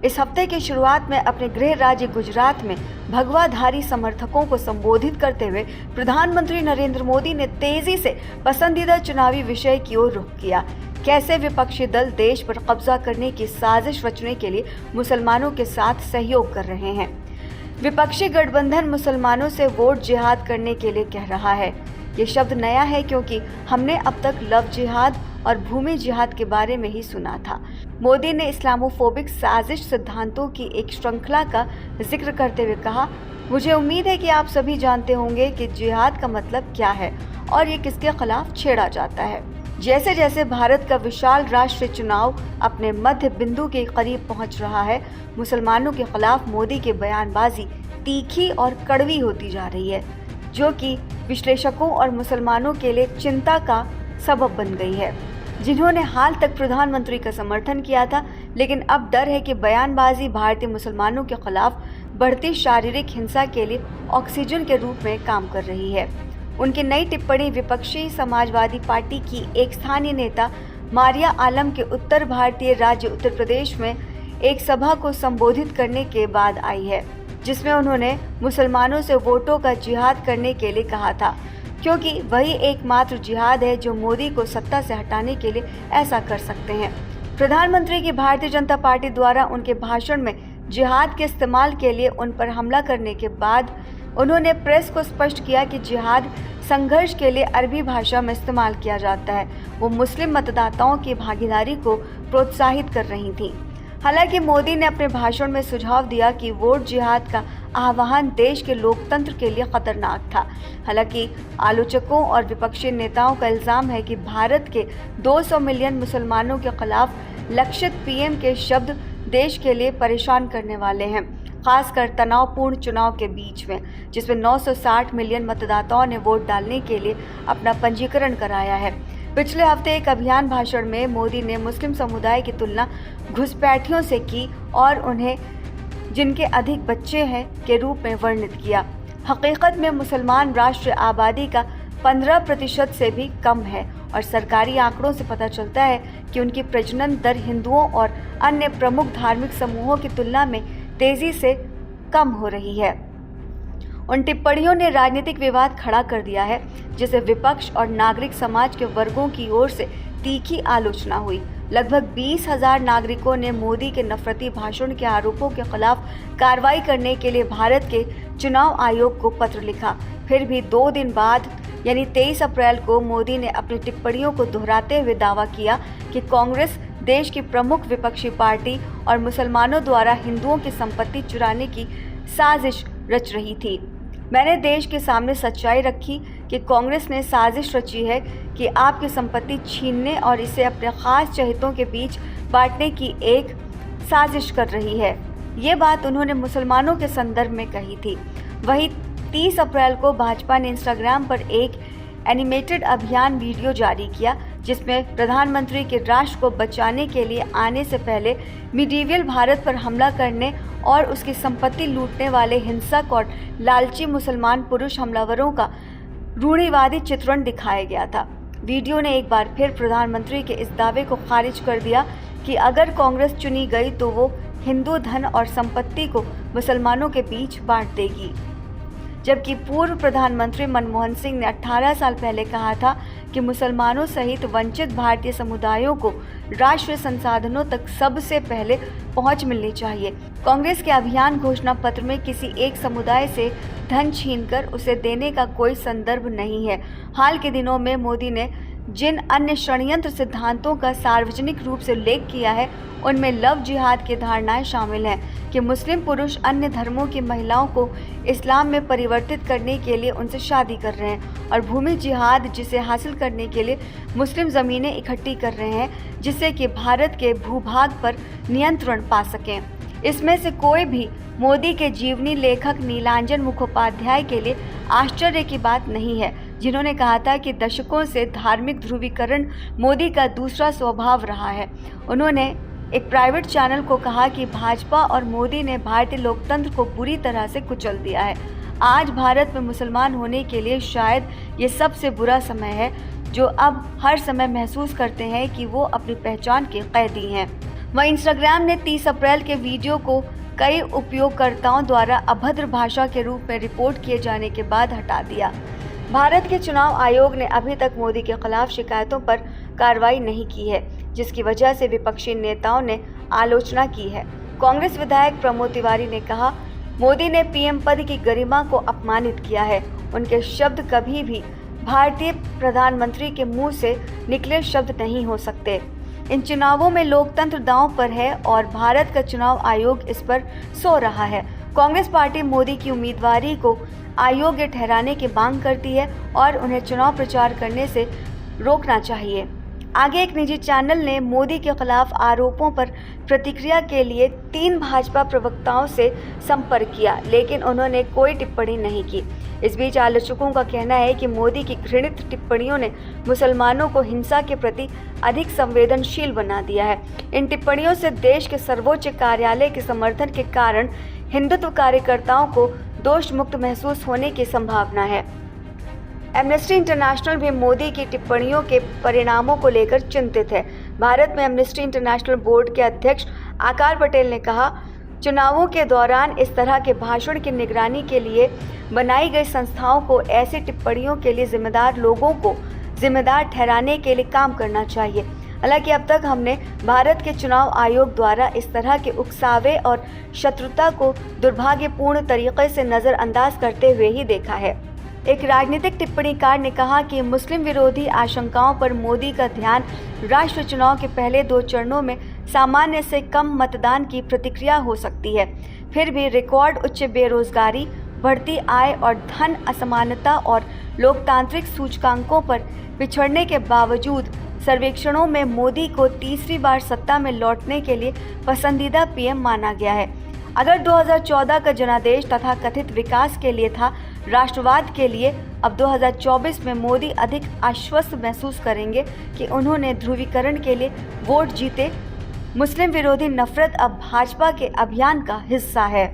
इस हफ्ते की शुरुआत में अपने गृह राज्य गुजरात में भगवाधारी समर्थकों को संबोधित करते हुए प्रधानमंत्री नरेंद्र मोदी ने तेजी से पसंदीदा चुनावी विषय की ओर रुख किया। कैसे विपक्षी दल देश पर कब्जा करने की साजिश रचने के लिए मुसलमानों के साथ सहयोग कर रहे हैं। विपक्षी गठबंधन मुसलमानों से वोट जिहाद करने के लिए कह रहा है। ये शब्द नया है क्योंकि हमने अब तक लव जिहाद और भूमि जिहाद के बारे में ही सुना था। मोदी ने इस्लामोफोबिक साजिश सिद्धांतों की एक श्रृंखला का जिक्र करते हुए कहा, मुझे उम्मीद है कि आप सभी जानते होंगे कि जिहाद का मतलब क्या है और ये किसके खिलाफ छेड़ा जाता है। जैसे जैसे भारत का विशाल राष्ट्रीय चुनाव अपने मध्य बिंदु के करीब पहुंच रहा है, मुसलमानों के खिलाफ मोदी की बयानबाजी तीखी और कड़वी होती जा रही है, जो कि विश्लेषकों और मुसलमानों के लिए चिंता का सबब बन गई है, जिन्होंने हाल तक प्रधानमंत्री का समर्थन किया था। लेकिन अब डर है कि बयानबाजी भारतीय मुसलमानों के खिलाफ बढ़ती शारीरिक हिंसा के लिए ऑक्सीजन के रूप में काम कर रही है। उनकी नई टिप्पणी विपक्षी समाजवादी पार्टी की एक स्थानीय नेता मारिया आलम के उत्तर भारतीय राज्य उत्तर प्रदेश में एक सभा को संबोधित करने के बाद आई है, जिसमें उन्होंने मुसलमानों से वोटों का जिहाद करने के लिए कहा था, क्योंकि वही एकमात्र जिहाद है जो मोदी को सत्ता से हटाने के लिए ऐसा कर सकते हैं। प्रधानमंत्री की भारतीय जनता पार्टी द्वारा उनके भाषण में जिहाद के इस्तेमाल के लिए उन पर हमला करने के बाद उन्होंने प्रेस को स्पष्ट किया कि जिहाद संघर्ष के लिए अरबी भाषा में इस्तेमाल किया जाता है। वो मुस्लिम मतदाताओं की भागीदारी को प्रोत्साहित कर रही थी। हालांकि मोदी ने अपने भाषण में सुझाव दिया कि वोट जिहाद का आह्वान देश के लोकतंत्र के लिए खतरनाक था। हालांकि आलोचकों और विपक्षी नेताओं का इल्जाम है कि भारत के 200 मिलियन मुसलमानों के खिलाफ लक्षित पीएम के शब्द देश के लिए परेशान करने वाले हैं, खासकर तनावपूर्ण चुनाव के बीच में, जिसमें 960 मिलियन मतदाताओं ने वोट डालने के लिए अपना पंजीकरण कराया है। पिछले हफ्ते एक अभियान भाषण में मोदी ने मुस्लिम समुदाय की तुलना घुसपैठियों से की और उन्हें जिनके अधिक बच्चे हैं के रूप में वर्णित किया। हकीकत में मुसलमान राष्ट्रीय आबादी का 15% से भी कम है और सरकारी आंकड़ों से पता चलता है कि उनकी प्रजनन दर हिंदुओं और अन्य प्रमुख धार्मिक समूहों की तुलना में तेजी से कम हो रही है। उन टिप्पणियों ने राजनीतिक विवाद खड़ा कर दिया है, जिसे विपक्ष और नागरिक समाज के वर्गों की ओर से तीखी आलोचना हुई। लगभग 20,000 नागरिकों ने मोदी के नफरती भाषण के आरोपों के खिलाफ कार्रवाई करने के लिए भारत के चुनाव आयोग को पत्र लिखा। फिर भी 2 दिन बाद यानी 23 अप्रैल को मोदी ने अपनी टिप्पणियों को दोहराते हुए दावा किया कि कांग्रेस देश की प्रमुख विपक्षी पार्टी और मुसलमानों द्वारा हिंदुओं की संपत्ति चुराने की साजिश रच रही थी। मैंने देश के सामने सच्चाई रखी कि कांग्रेस ने साजिश रची है कि आपकी संपत्ति छीनने और इसे अपने खास चहेतों के बीच बांटने की एक साजिश कर रही है। ये बात उन्होंने मुसलमानों के संदर्भ में कही थी। वहीं 30 अप्रैल को भाजपा ने इंस्टाग्राम पर एक एनिमेटेड अभियान वीडियो जारी किया, जिसमें प्रधानमंत्री के राष्ट्र को बचाने के लिए आने से पहले मिडीवियल भारत पर हमला करने और उसकी संपत्ति लूटने वाले हिंसक और लालची मुसलमान पुरुष हमलावरों का रूढ़िवादी चित्रण दिखाया गया था। वीडियो ने एक बार फिर प्रधानमंत्री के इस दावे को खारिज कर दिया कि अगर कांग्रेस चुनी गई तो वो हिंदू धन और संपत्ति को मुसलमानों के बीच बांट देगी। जबकि पूर्व प्रधानमंत्री मनमोहन सिंह ने 18 साल पहले कहा था कि मुसलमानों सहित वंचित भारतीय समुदायों को राष्ट्रीय संसाधनों तक सबसे पहले पहुंच मिलनी चाहिए। कांग्रेस के अभियान घोषणा पत्र में किसी एक समुदाय से धन छीनकर उसे देने का कोई संदर्भ नहीं है। हाल के दिनों में मोदी ने जिन अन्य षड्यंत्र सिद्धांतों का सार्वजनिक रूप से उल्लेख किया है, उनमें लव जिहाद की धारणाएं शामिल हैं कि मुस्लिम पुरुष अन्य धर्मों की महिलाओं को इस्लाम में परिवर्तित करने के लिए उनसे शादी कर रहे हैं, और भूमि जिहाद जिसे हासिल करने के लिए मुस्लिम ज़मीनें इकट्ठी कर रहे हैं जिससे कि भारत के भूभाग पर नियंत्रण पा सकें। इसमें से कोई भी मोदी के जीवनी लेखक नीलांजन मुखोपाध्याय के लिए आश्चर्य की बात नहीं है, जिन्होंने कहा था कि दशकों से धार्मिक ध्रुवीकरण मोदी का दूसरा स्वभाव रहा है। उन्होंने एक प्राइवेट चैनल को कहा कि भाजपा और मोदी ने भारतीय लोकतंत्र को बुरी तरह से कुचल दिया है। आज भारत में मुसलमान होने के लिए शायद ये सबसे बुरा समय है, जो अब हर समय महसूस करते हैं कि वो अपनी पहचान के कैदी हैं। वहीं इंस्टाग्राम ने 30 अप्रैल के वीडियो को कई उपयोगकर्ताओं द्वारा अभद्र भाषा के रूप में रिपोर्ट किए जाने के बाद हटा दिया। भारत के चुनाव आयोग ने अभी तक मोदी के खिलाफ शिकायतों पर कार्रवाई नहीं की है, जिसकी वजह से विपक्षी नेताओं ने आलोचना की है। कांग्रेस विधायक प्रमोद तिवारी ने कहा, मोदी ने पीएम पद की गरिमा को अपमानित किया है। उनके शब्द कभी भी भारतीय प्रधानमंत्री के मुंह से निकले शब्द नहीं हो सकते। इन चुनावों में लोकतंत्र दांव पर है और भारत का चुनाव आयोग इस पर सो रहा है। कांग्रेस पार्टी मोदी की उम्मीदवारी को अयोग्य ठहराने की मांग करती है और उन्हें चुनाव प्रचार करने से रोकना चाहिए। आगे एक निजी चैनल ने मोदी के खिलाफ आरोपों पर प्रतिक्रिया के लिए 3 भाजपा प्रवक्ताओं से संपर्क किया, लेकिन उन्होंने कोई टिप्पणी नहीं की। इस बीच आलोचकों का कहना है कि मोदी की घृणित टिप्पणियों ने मुसलमानों को हिंसा के प्रति अधिक संवेदनशील बना दिया है। इन टिप्पणियों से देश के सर्वोच्च कार्यालय के समर्थन के कारण हिंदुत्व कार्यकर्ताओं को दोष मुक्त महसूस होने की संभावना है। एमनेस्टी इंटरनेशनल भी मोदी की टिप्पणियों के परिणामों को लेकर चिंतित है। भारत में एमनेस्टी इंटरनेशनल बोर्ड के अध्यक्ष आकार पटेल ने कहा, चुनावों के दौरान इस तरह के भाषण की निगरानी के लिए बनाई गई संस्थाओं को ऐसी टिप्पणियों के लिए जिम्मेदार लोगों को जिम्मेदार ठहराने के लिए काम करना चाहिए। हालांकि अब तक हमने भारत के चुनाव आयोग द्वारा इस तरह के उकसावे और शत्रुता को दुर्भाग्यपूर्ण तरीके से नज़रअंदाज करते हुए ही देखा है। एक राजनीतिक टिप्पणीकार ने कहा कि मुस्लिम विरोधी आशंकाओं पर मोदी का ध्यान राष्ट्रीय चुनाव के पहले 2 चरणों में सामान्य से कम मतदान की प्रतिक्रिया हो सकती है। फिर भी रिकॉर्ड उच्च बेरोजगारी, बढ़ती आय और धन असमानता और लोकतांत्रिक सूचकांकों पर पिछड़ने के बावजूद सर्वेक्षणों में मोदी को तीसरी बार सत्ता में लौटने के लिए पसंदीदा पीएम माना गया है। अगर 2014 का जनादेश तथा कथित विकास के लिए था, राष्ट्रवाद के लिए अब 2024 में मोदी अधिक आश्वस्त महसूस करेंगे कि उन्होंने ध्रुवीकरण के लिए वोट जीते। मुस्लिम विरोधी नफरत अब भाजपा के अभियान का हिस्सा है।